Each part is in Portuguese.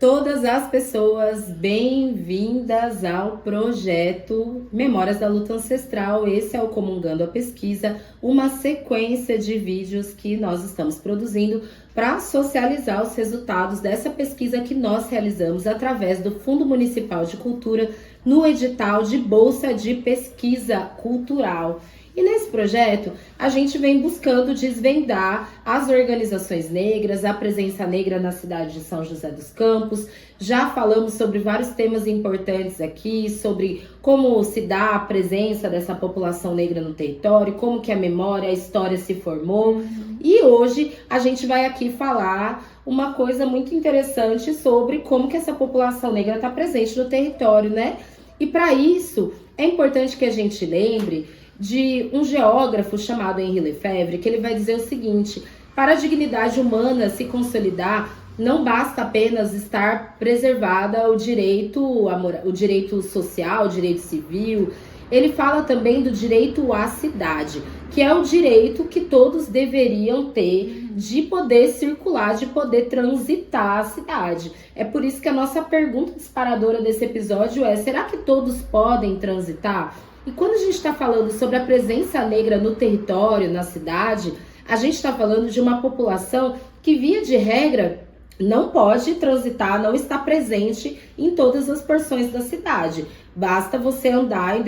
todas as pessoas, bem-vindas ao projeto Memórias da Luta Ancestral. Esse é o Comungando a Pesquisa, uma sequência de vídeos que nós estamos produzindo para socializar os resultados dessa pesquisa que nós realizamos através do Fundo Municipal de Cultura no edital de Bolsa de Pesquisa Cultural. E nesse projeto, a gente vem buscando desvendar as organizações negras, a presença negra na cidade de São José dos Campos. Já falamos sobre vários temas importantes aqui, sobre como se dá a presença dessa população negra no território, como que a memória, a história se formou. E hoje a gente vai aqui falar uma coisa muito interessante sobre como que essa população negra está presente no território, né? E para isso, é importante que a gente lembre de um geógrafo chamado Henri Lefebvre, que ele vai dizer o seguinte: para a dignidade humana se consolidar, não basta apenas estar preservada o direito social, o direito civil. Ele fala também do direito à cidade, que é o direito que todos deveriam ter de poder circular, de poder transitar a cidade. É por isso que a nossa pergunta disparadora desse episódio é: será que todos podem transitar? E quando a gente está falando sobre a presença negra no território, na cidade, a gente está falando de uma população que, via de regra, não pode transitar, não está presente em todas as porções da cidade. Basta você andar em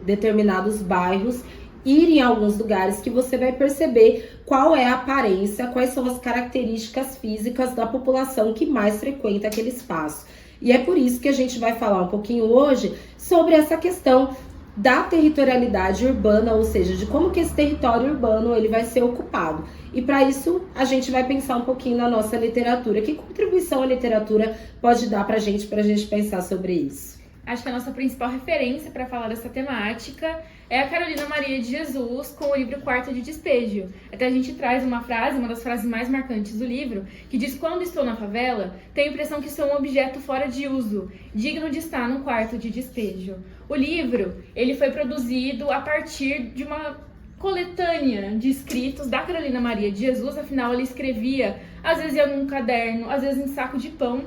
determinados bairros, ir em alguns lugares que você vai perceber qual é a aparência, quais são as características físicas da população que mais frequenta aquele espaço. E é por isso que a gente vai falar um pouquinho hoje sobre essa questão da territorialidade urbana, ou seja, de como que esse território urbano ele vai ser ocupado. E para isso, a gente vai pensar um pouquinho na nossa literatura. Que contribuição a literatura pode dar para a gente pensar sobre isso? Acho que a nossa principal referência para falar dessa temática é a Carolina Maria de Jesus com o livro Quarto de Despejo. Até a gente traz uma frase, uma das frases mais marcantes do livro, que diz: quando estou na favela, tenho a impressão que sou um objeto fora de uso, digno de estar no quarto de despejo. O livro, ele foi produzido a partir de uma coletânea de escritos da Carolina Maria de Jesus. Afinal, ela escrevia, às vezes ia num caderno, às vezes em saco de pão,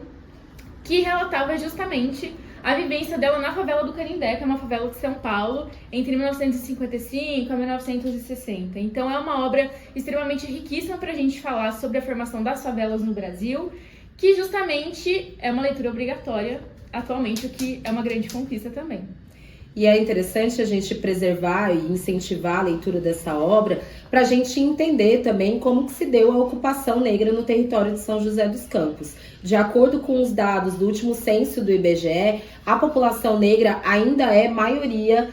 que relatava justamente a vivência dela na favela do Canindé, que é uma favela de São Paulo, entre 1955 a 1960. Então é uma obra extremamente riquíssima para a gente falar sobre a formação das favelas no Brasil, que justamente é uma leitura obrigatória atualmente, o que é uma grande conquista também. E é interessante a gente preservar e incentivar a leitura dessa obra para a gente entender também como que se deu a ocupação negra no território de São José dos Campos. De acordo com os dados do último censo do IBGE, a população negra ainda é maioria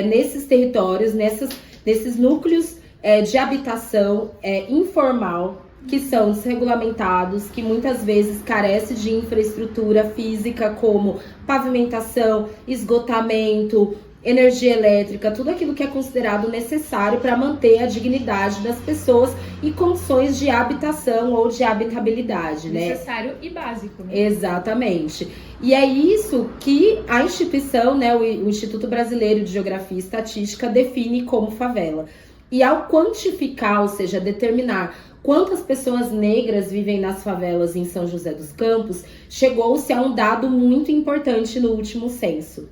nesses territórios, nesses núcleos de habitação informal, que são desregulamentados, que muitas vezes carecem de infraestrutura física como pavimentação, esgotamento, energia elétrica, tudo aquilo que é considerado necessário para manter a dignidade das pessoas e condições de habitação ou de habitabilidade, né? Necessário e básico, né? Exatamente. E é isso que a instituição, né, o Instituto Brasileiro de Geografia e Estatística, define como favela. E ao quantificar, ou seja, determinar quantas pessoas negras vivem nas favelas em São José dos Campos, chegou-se a um dado muito importante no último censo.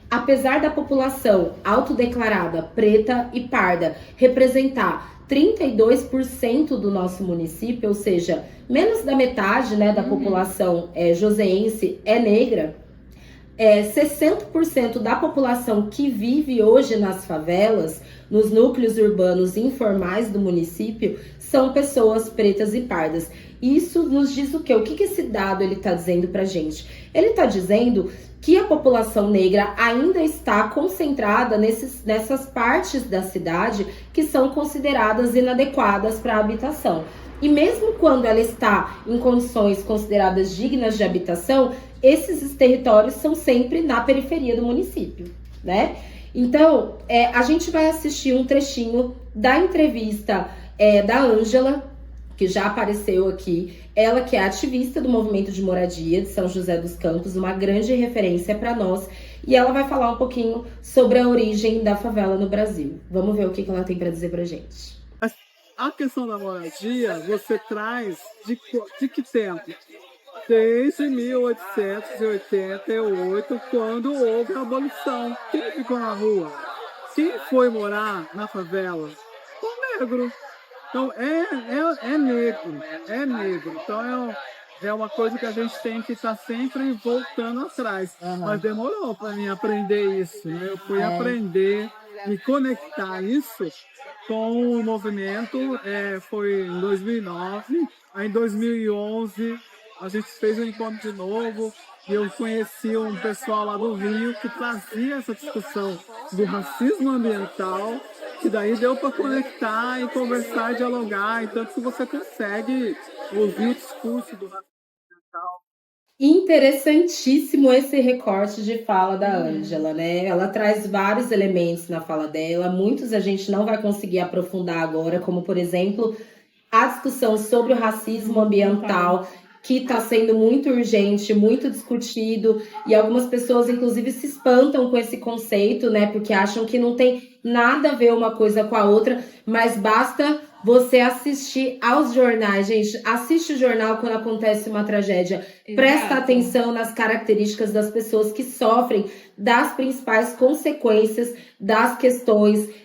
Apesar da população autodeclarada preta e parda representar 32% do nosso município, ou seja, menos da metade, né, da população joseense é negra, 60% da população que vive hoje nas favelas, nos núcleos urbanos informais do município, são pessoas pretas e pardas. Isso nos diz o quê? O que esse dado ele está dizendo pra gente? Ele está dizendo que a população negra ainda está concentrada nessas partes da cidade que são consideradas inadequadas para a habitação. E mesmo quando ela está em condições consideradas dignas de habitação, esses territórios são sempre na periferia do município, né? Então, a gente vai assistir um trechinho da entrevista da Ângela, que já apareceu aqui. Ela que é ativista do movimento de moradia de São José dos Campos, uma grande referência para nós. E ela vai falar um pouquinho sobre a origem da favela no Brasil. Vamos ver o que ela tem para dizer pra gente. A questão da moradia, você traz de que tempo? desde 1888, quando houve a abolição. Quem ficou na rua? Quem foi morar na favela? O negro. Então, é negro, é negro. Então, é uma coisa que a gente tem que estar sempre voltando atrás. Mas demorou para mim aprender isso, né? Eu fui aprender, me conectar isso com o movimento, foi em 2009. Aí, em 2011, a gente fez um encontro de novo e eu conheci um pessoal lá do Rio que trazia essa discussão do racismo ambiental, que daí deu para conectar e conversar, dialogar, e tanto que você consegue ouvir o discurso do racismo ambiental. Interessantíssimo esse recorte de fala da Ângela, né? Ela traz vários elementos na fala dela, muitos a gente não vai conseguir aprofundar agora, como por exemplo, a discussão sobre o racismo ambiental, que está sendo muito urgente, muito discutido, e algumas pessoas, inclusive, se espantam com esse conceito, né? Porque acham que não tem nada a ver uma coisa com a outra, mas basta você assistir aos jornais, gente. Assiste o jornal quando acontece uma tragédia. Presta atenção nas características das pessoas que sofrem das principais consequências das questões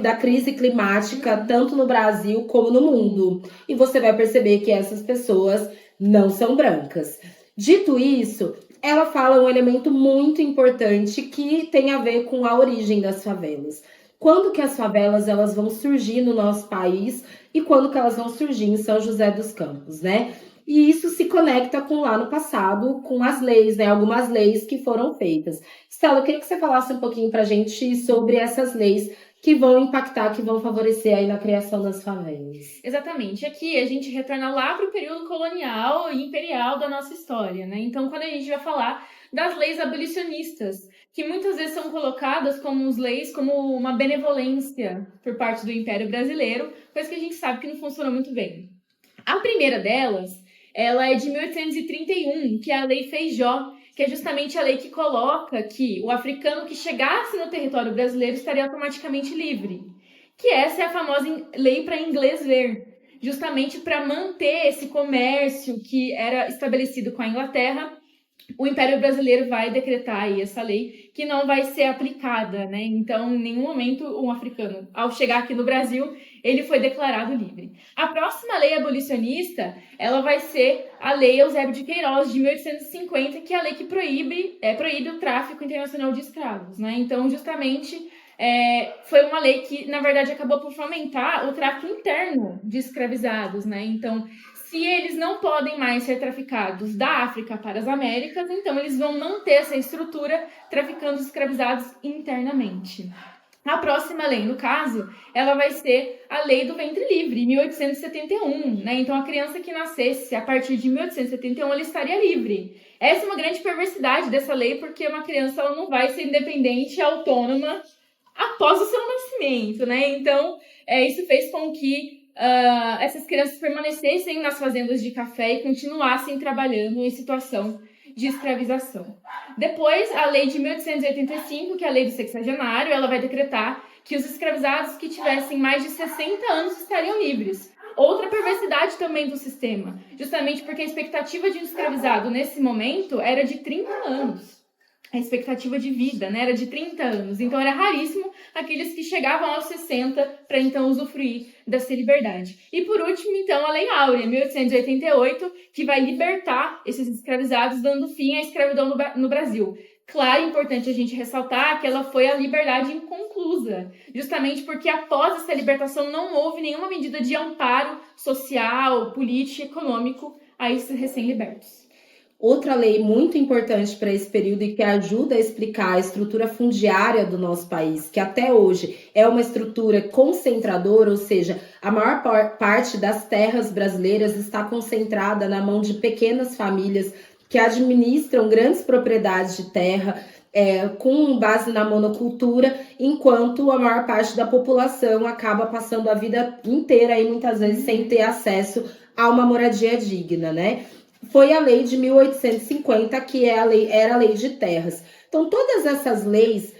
da crise climática, tanto no Brasil como no mundo. E você vai perceber que essas pessoas não são brancas. Dito isso, ela fala um elemento muito importante que tem a ver com a origem das favelas. Quando que as favelas elas vão surgir no nosso país e quando que elas vão surgir em São José dos Campos, né? E isso se conecta com lá no passado, com as leis, né? Algumas leis que foram feitas. Stella, eu queria que você falasse um pouquinho pra gente sobre essas leis que vão impactar, que vão favorecer aí na criação das favelas. Exatamente. Aqui a gente retorna lá para o período colonial e imperial da nossa história, né? Então, quando a gente vai falar das leis abolicionistas, que muitas vezes são colocadas como leis como uma benevolência por parte do Império Brasileiro, coisa que a gente sabe que não funciona muito bem. A primeira delas, ela é de 1831, que é a Lei Feijó, que é justamente a lei que coloca que o africano que chegasse no território brasileiro estaria automaticamente livre. Que essa é a famosa lei para inglês ver, justamente para manter esse comércio que era estabelecido com a Inglaterra. O Império Brasileiro vai decretar aí essa lei que não vai ser aplicada, né? Então, em nenhum momento um africano, ao chegar aqui no Brasil, ele foi declarado livre. A próxima lei abolicionista, ela vai ser a Lei Eusébio de Queiroz, de 1850, que é a lei que proíbe o tráfico internacional de escravos, né? Então, justamente, foi uma lei que, na verdade, acabou por fomentar o tráfico interno de escravizados, né? Então, se eles não podem mais ser traficados da África para as Américas, então eles vão manter essa estrutura traficando os escravizados internamente. A próxima lei, no caso, ela vai ser a Lei do Ventre Livre, 1871, né? Então, a criança que nascesse a partir de 1871, ela estaria livre. Essa é uma grande perversidade dessa lei, porque uma criança ela não vai ser independente e autônoma após o seu nascimento, né? Então, isso fez com que essas crianças permanecessem nas fazendas de café e continuassem trabalhando em situação de escravização. Depois, a lei de 1885, que é a lei do sexagenário, ela vai decretar que os escravizados que tivessem mais de 60 anos estariam livres. Outra perversidade também do sistema, justamente porque a expectativa de um escravizado nesse momento era de 30 anos. A expectativa de vida, né, era de 30 anos. Então, era raríssimo aqueles que chegavam aos 60 para, então, usufruir dessa liberdade. E, por último, então, a Lei Áurea, 1888, que vai libertar esses escravizados, dando fim à escravidão no Brasil. Claro, é importante a gente ressaltar que ela foi a liberdade inconclusa, justamente porque, após essa libertação, não houve nenhuma medida de amparo social, político e econômico a esses recém-libertos. Outra lei muito importante para esse período e que ajuda a explicar a estrutura fundiária do nosso país, que até hoje é uma estrutura concentradora, ou seja, a maior parte das terras brasileiras está concentrada na mão de pequenas famílias que administram grandes propriedades de terra, com base na monocultura, enquanto a maior parte da população acaba passando a vida inteira e muitas vezes sem ter acesso a uma moradia digna, né? Foi a lei de 1850, que era a lei de terras. Então, todas essas leis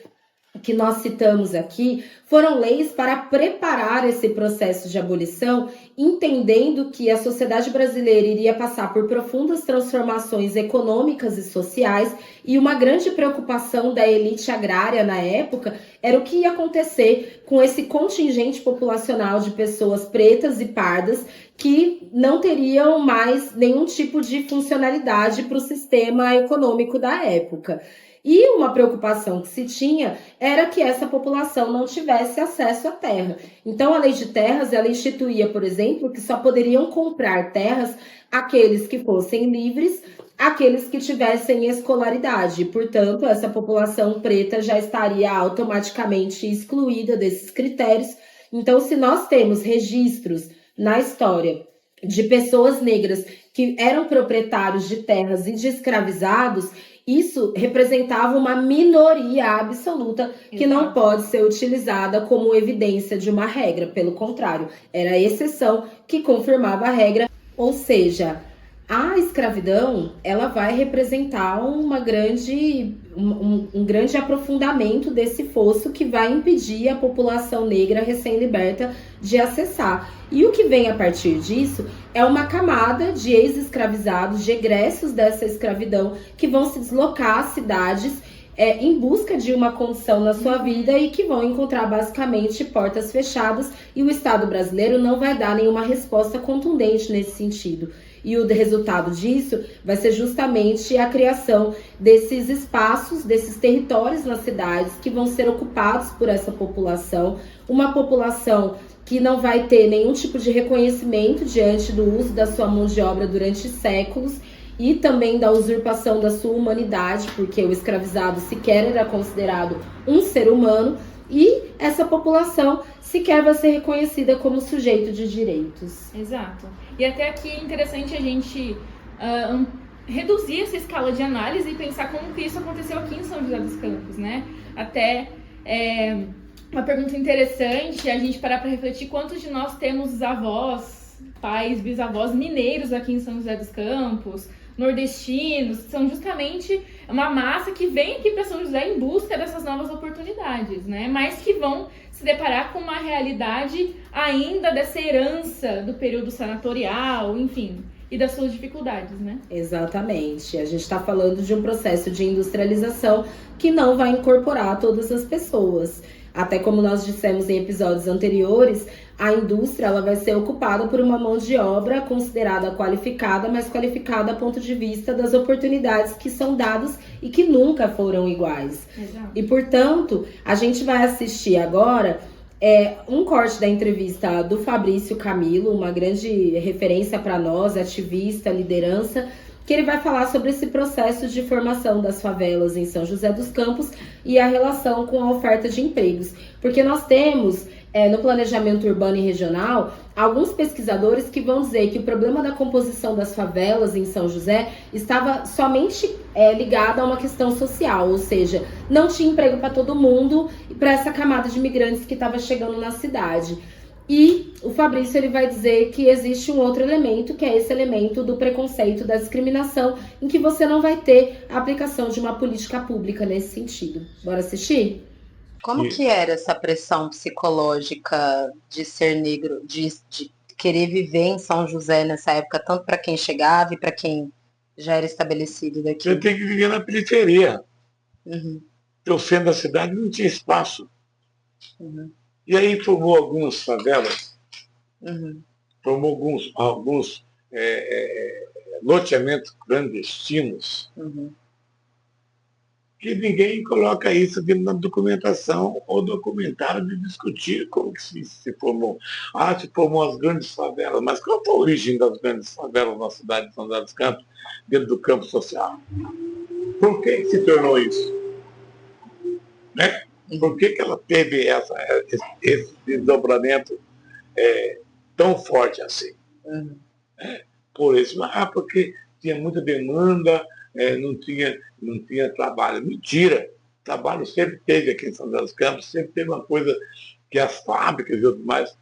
que nós citamos aqui foram leis para preparar esse processo de abolição entendendo que a sociedade brasileira iria passar por profundas transformações econômicas e sociais, e uma grande preocupação da elite agrária na época era o que ia acontecer com esse contingente populacional de pessoas pretas e pardas que não teriam mais nenhum tipo de funcionalidade para o sistema econômico da época. E uma preocupação que se tinha era que essa população não tivesse acesso à terra. Então, a lei de terras, ela instituía, por exemplo, que só poderiam comprar terras aqueles que fossem livres, aqueles que tivessem escolaridade. Portanto, essa população preta já estaria automaticamente excluída desses critérios. Então, se nós temos registros na história de pessoas negras que eram proprietários de terras e de escravizados, isso representava uma minoria absoluta que não pode ser utilizada como evidência de uma regra. Pelo contrário, era a exceção que confirmava a regra. Ou seja, a escravidão, ela vai representar um grande aprofundamento desse fosso que vai impedir a população negra recém-liberta de acessar. E o que vem a partir disso é uma camada de ex-escravizados, de egressos dessa escravidão, que vão se deslocar às cidades em busca de uma condição na sua vida e que vão encontrar basicamente portas fechadas, e o Estado brasileiro não vai dar nenhuma resposta contundente nesse sentido. E o resultado disso vai ser justamente a criação desses espaços, desses territórios nas cidades que vão ser ocupados por essa população, uma população que não vai ter nenhum tipo de reconhecimento diante do uso da sua mão de obra durante séculos e também da usurpação da sua humanidade, porque o escravizado sequer era considerado um ser humano, e essa população sequer vai ser reconhecida como sujeito de direitos. Exato. E até aqui é interessante a gente reduzir essa escala de análise e pensar como que isso aconteceu aqui em São José dos Campos, né? Até uma pergunta interessante, a gente parar para refletir quantos de nós temos avós, pais, bisavós mineiros aqui em São José dos Campos, nordestinos, são justamente uma massa que vem aqui para São José em busca dessas novas oportunidades, né? Mas que vão se deparar com uma realidade ainda dessa herança do período senatorial, enfim, e das suas dificuldades, né? Exatamente. A gente está falando de um processo de industrialização que não vai incorporar todas as pessoas. Até como nós dissemos em episódios anteriores, a indústria ela vai ser ocupada por uma mão de obra considerada qualificada, mas qualificada a ponto de vista das oportunidades que são dadas e que nunca foram iguais. Exato. E, portanto, a gente vai assistir agora um corte da entrevista do Fabrício Camilo, uma grande referência para nós, ativista, liderança, que ele vai falar sobre esse processo de formação das favelas em São José dos Campos e a relação com a oferta de empregos. Porque nós temos, no planejamento urbano e regional, alguns pesquisadores que vão dizer que o problema da composição das favelas em São José estava somente ligado a uma questão social, ou seja, não tinha emprego para todo mundo e para essa camada de imigrantes que estava chegando na cidade. E o Fabrício ele vai dizer que existe um outro elemento, que é esse elemento do preconceito, da discriminação, em que você não vai ter a aplicação de uma política pública nesse sentido. Bora assistir? Como que era essa pressão psicológica de ser negro, de querer viver em São José nessa época, tanto para quem chegava e para quem já era estabelecido daqui? Você tem que viver na periferia. Uhum. O centro da cidade não tinha espaço. Uhum. E aí formou algumas favelas, Uhum. formou alguns loteamentos clandestinos, Uhum. que ninguém coloca isso dentro da documentação ou documentário de discutir como que se formou. Se formou as grandes favelas, mas qual foi a origem das grandes favelas na cidade de São José dos Campos, dentro do campo social? Por que se tornou isso? Né? Por que ela teve esse desdobramento tão forte assim? Uhum. Por isso, porque tinha muita demanda, não tinha trabalho. Mentira! Trabalho sempre teve aqui em São José dos Campos, sempre teve uma coisa que as fábricas e outros mais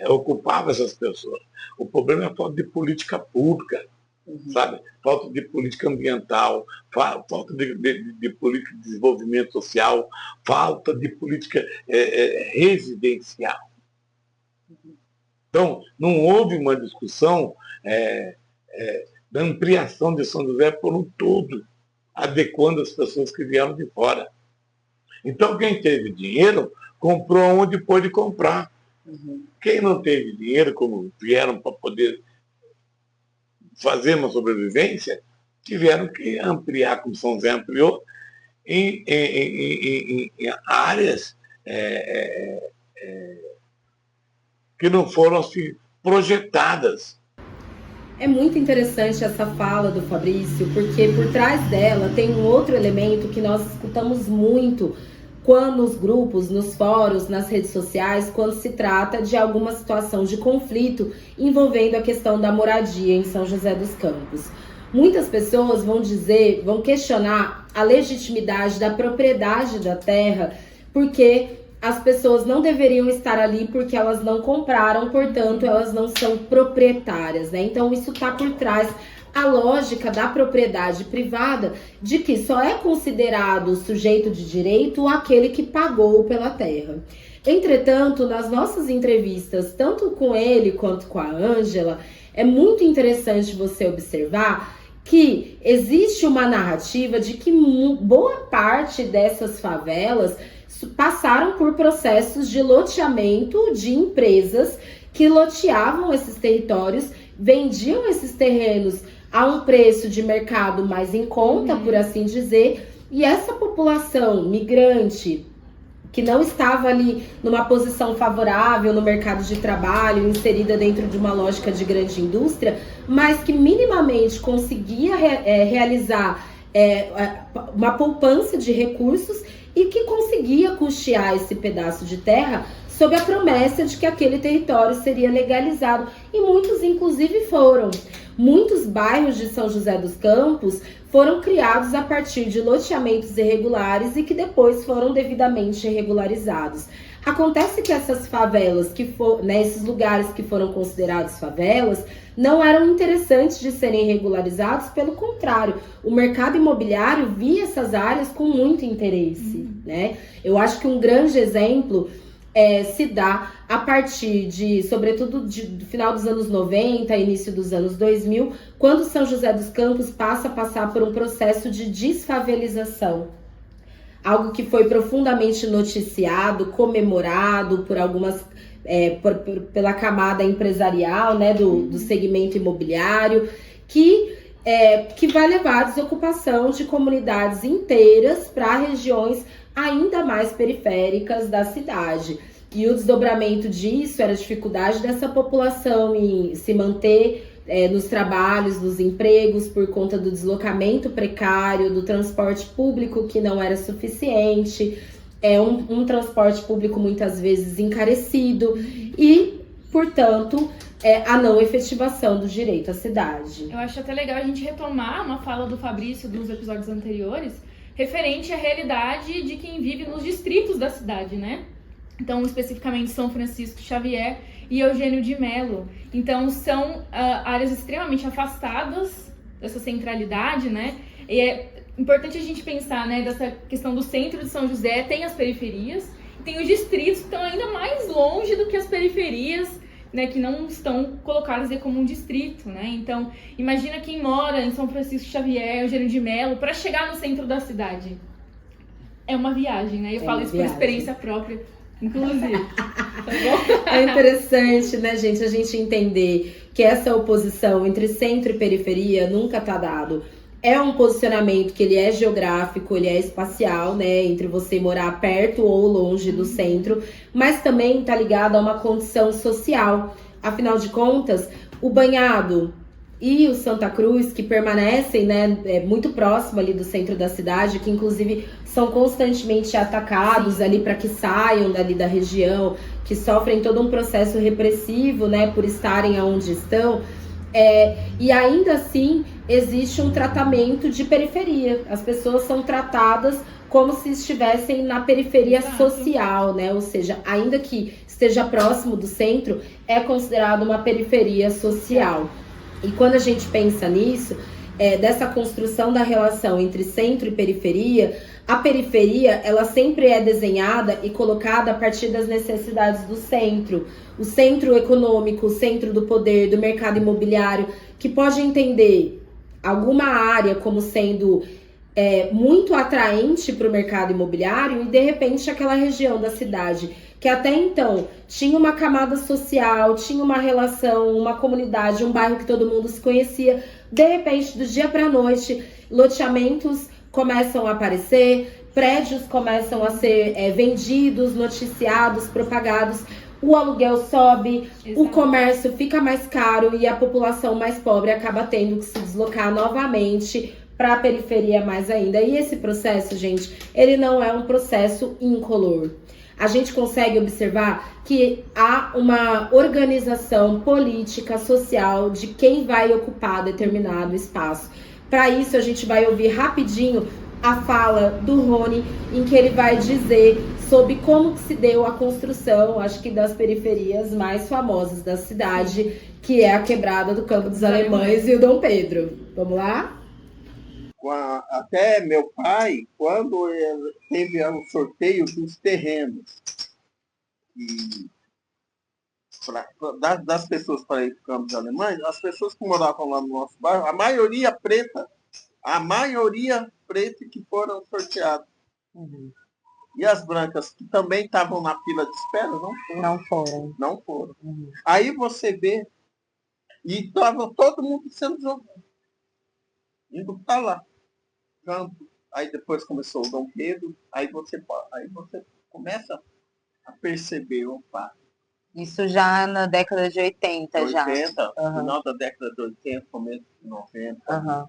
ocupavam essas pessoas. O problema é a falta de política pública, sabe? Falta de política ambiental, falta de política de desenvolvimento social, falta de política residencial. Então, não houve uma discussão da ampliação de São José por um todo, adequando as pessoas que vieram de fora. Então, quem teve dinheiro, comprou onde pôde comprar. Quem não teve dinheiro, como vieram para poder fazer uma sobrevivência, tiveram que ampliar, como São José ampliou, em áreas que não foram assim, projetadas. É muito interessante essa fala do Fabrício, porque por trás dela tem um outro elemento que nós escutamos muito quando nos grupos, nos fóruns, nas redes sociais, quando se trata de alguma situação de conflito envolvendo a questão da moradia em São José dos Campos. Muitas pessoas vão questionar a legitimidade da propriedade da terra, porque as pessoas não deveriam estar ali porque elas não compraram, portanto, elas não são proprietárias, né? Então, isso está por trás a lógica da propriedade privada, de que só é considerado sujeito de direito aquele que pagou pela terra. Entretanto, nas nossas entrevistas, tanto com ele quanto com a Ângela, é muito interessante você observar que existe uma narrativa de que boa parte dessas favelas passaram por processos de loteamento de empresas que loteavam esses territórios, vendiam esses terrenos a um preço de mercado mais em conta, por assim dizer, e essa população migrante que não estava ali numa posição favorável no mercado de trabalho, inserida dentro de uma lógica de grande indústria, mas que minimamente conseguia realizar uma poupança de recursos e que conseguia custear esse pedaço de terra sob a promessa de que aquele território seria legalizado. E muitos, inclusive, foram. Muitos bairros de São José dos Campos foram criados a partir de loteamentos irregulares e que depois foram devidamente regularizados. Acontece que essas favelas, esses lugares que foram considerados favelas, não eram interessantes de serem regularizados, pelo contrário, o mercado imobiliário via essas áreas com muito interesse, né? Eu acho que um grande exemplo se dá a partir de, sobretudo, do final dos anos 90, início dos anos 2000, quando São José dos Campos passa a passar por um processo de desfavelização. Algo que foi profundamente noticiado, comemorado por algumas, pela camada empresarial, né, do segmento imobiliário, que vai levar à desocupação de comunidades inteiras para regiões ainda mais periféricas da cidade. E o desdobramento disso era a dificuldade dessa população em se manter nos trabalhos, nos empregos, por conta do deslocamento precário, do transporte público que não era suficiente, um transporte público muitas vezes encarecido e, portanto, a não efetivação do direito à cidade. Eu acho até legal a gente retomar uma fala do Fabrício dos episódios anteriores, referente à realidade de quem vive nos distritos da cidade, né? Então, especificamente São Francisco Xavier e Eugênio de Melo. Então, são áreas extremamente afastadas dessa centralidade, né? E é importante a gente pensar, né, dessa questão do centro de São José, tem as periferias, tem os distritos que estão ainda mais longe do que as periferias, né, que não estão colocadas como um distrito, né? Então, imagina quem mora em São Francisco Xavier, Eugênio de Melo, para chegar no centro da cidade. É uma viagem, né? Eu falo isso por experiência própria, inclusive. Tá bom? É interessante, né, gente, a gente entender que essa oposição entre centro e periferia nunca tá dado. É um posicionamento que ele é geográfico, ele é espacial, né, entre você morar perto ou longe do centro, mas também tá ligado a uma condição social. Afinal de contas, o Banhado e o Santa Cruz, que permanecem, né, muito próximo ali do centro da cidade, que inclusive são constantemente atacados ali para que saiam dali da região, que sofrem todo um processo repressivo, né, por estarem onde estão. E ainda assim existe um tratamento de periferia. As pessoas são tratadas como se estivessem na periferia social, né? Ou seja, ainda que esteja próximo do centro, é considerado uma periferia social. E quando a gente pensa nisso, dessa construção da relação entre centro e periferia, a periferia, ela sempre é desenhada e colocada a partir das necessidades do centro. O centro econômico, o centro do poder, do mercado imobiliário, que pode entender alguma área como sendo muito atraente para o mercado imobiliário, e de repente aquela região da cidade que até então tinha uma camada social, tinha uma relação, uma comunidade, um bairro que todo mundo se conhecia, de repente, do dia para a noite, loteamentos começam a aparecer, prédios começam a ser vendidos, noticiados, propagados, o aluguel sobe, o comércio fica mais caro e a população mais pobre acaba tendo que se deslocar novamente para a periferia mais ainda. E esse processo, gente, ele não é um processo incolor. A gente consegue observar que há uma organização política, social de quem vai ocupar determinado espaço. Para isso, a gente vai ouvir rapidinho a fala do Rony, em que ele vai dizer sobre como que se deu a construção, acho que das periferias mais famosas da cidade, que é a quebrada do Campo dos Alemães e o Dom Pedro. Vamos lá? Até meu pai, quando teve o sorteio dos terrenos das pessoas para ir para o Campo dos Alemães, as pessoas que moravam lá no nosso bairro, a maioria preta que foram sorteadas. Uhum. E as brancas, que também estavam na fila de espera, Não foram. não foram. Uhum. Aí você vê, e estava todo mundo sendo jogado, indo para lá. Campo, aí depois começou o Dom Pedro, aí você começa a perceber, opa. Isso já na década de 80, 80, já. final da década de 80, começo de 90,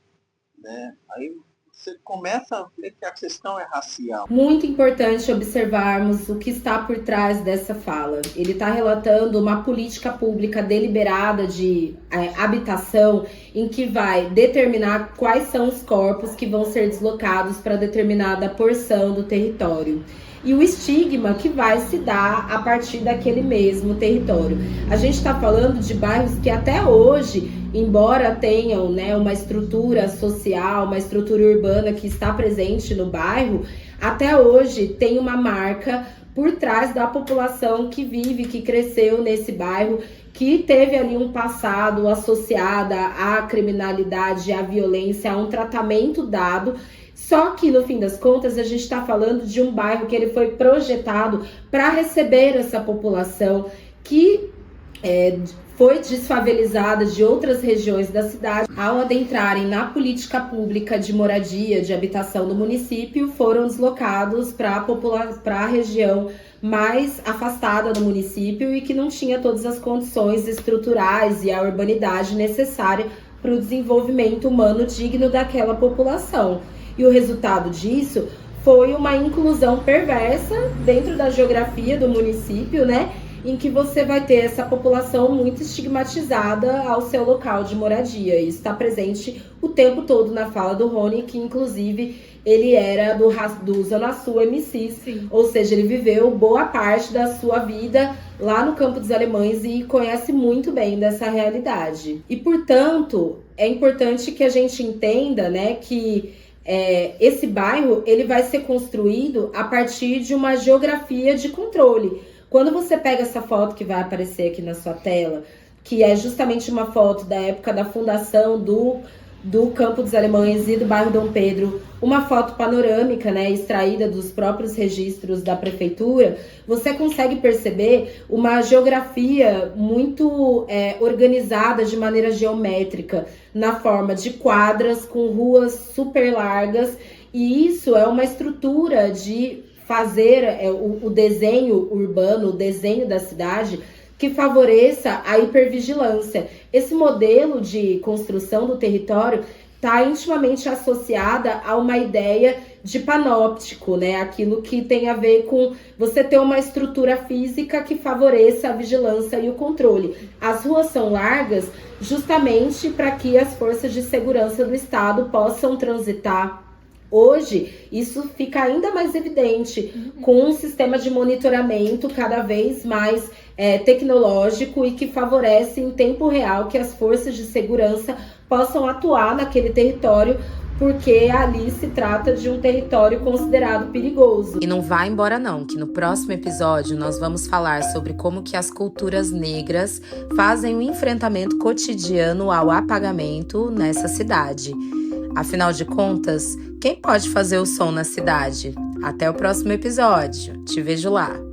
né? Aí você começa a ver que a questão é racial. Muito importante observarmos o que está por trás dessa fala. Ele está relatando uma política pública deliberada de habitação, em que vai determinar quais são os corpos que vão ser deslocados para determinada porção do território. E o estigma que vai se dar a partir daquele mesmo território. A gente está falando de bairros que até hoje, embora tenham, né, uma estrutura social, uma estrutura urbana que está presente no bairro, até hoje tem uma marca por trás da população que vive, que cresceu nesse bairro, que teve ali um passado associado à criminalidade, à violência, a um tratamento dado. Só que, no fim das contas, a gente está falando de um bairro que ele foi projetado para receber essa população que foi desfavelizada de outras regiões da cidade. Ao adentrarem na política pública de moradia, de habitação do município, foram deslocados para a região mais afastada do município e que não tinha todas as condições estruturais e a urbanidade necessária para o desenvolvimento humano digno daquela população. E o resultado disso foi uma inclusão perversa dentro da geografia do município, né? Em que você vai ter essa população muito estigmatizada ao seu local de moradia. Isso está presente o tempo todo na fala do Rony, que inclusive ele era do Zona Sul MC, Sim. Ou seja, ele viveu boa parte da sua vida lá no Campo dos Alemães e conhece muito bem dessa realidade. E, portanto, é importante que a gente entenda, né, que esse bairro ele vai ser construído a partir de uma geografia de controle. Quando você pega essa foto que vai aparecer aqui na sua tela, que é justamente uma foto da época da fundação do Campo dos Alemães e do bairro Dom Pedro, uma foto panorâmica, né, extraída dos próprios registros da prefeitura, você consegue perceber uma geografia muito organizada de maneira geométrica, na forma de quadras com ruas super largas, e isso é uma estrutura de fazer o desenho urbano, o desenho da cidade, que favoreça a hipervigilância. Esse modelo de construção do território está intimamente associada a uma ideia de panóptico, né? Aquilo que tem a ver com você ter uma estrutura física que favoreça a vigilância e o controle. As ruas são largas justamente para que as forças de segurança do Estado possam transitar. Hoje, isso fica ainda mais evidente com um sistema de monitoramento cada vez mais tecnológico e que favorece em tempo real que as forças de segurança possam atuar naquele território porque ali se trata de um território considerado perigoso. E não vai embora não, que no próximo episódio nós vamos falar sobre como que as culturas negras fazem um enfrentamento cotidiano ao apagamento nessa cidade. Afinal de contas, quem pode fazer o som na cidade? Até o próximo episódio. Te vejo lá.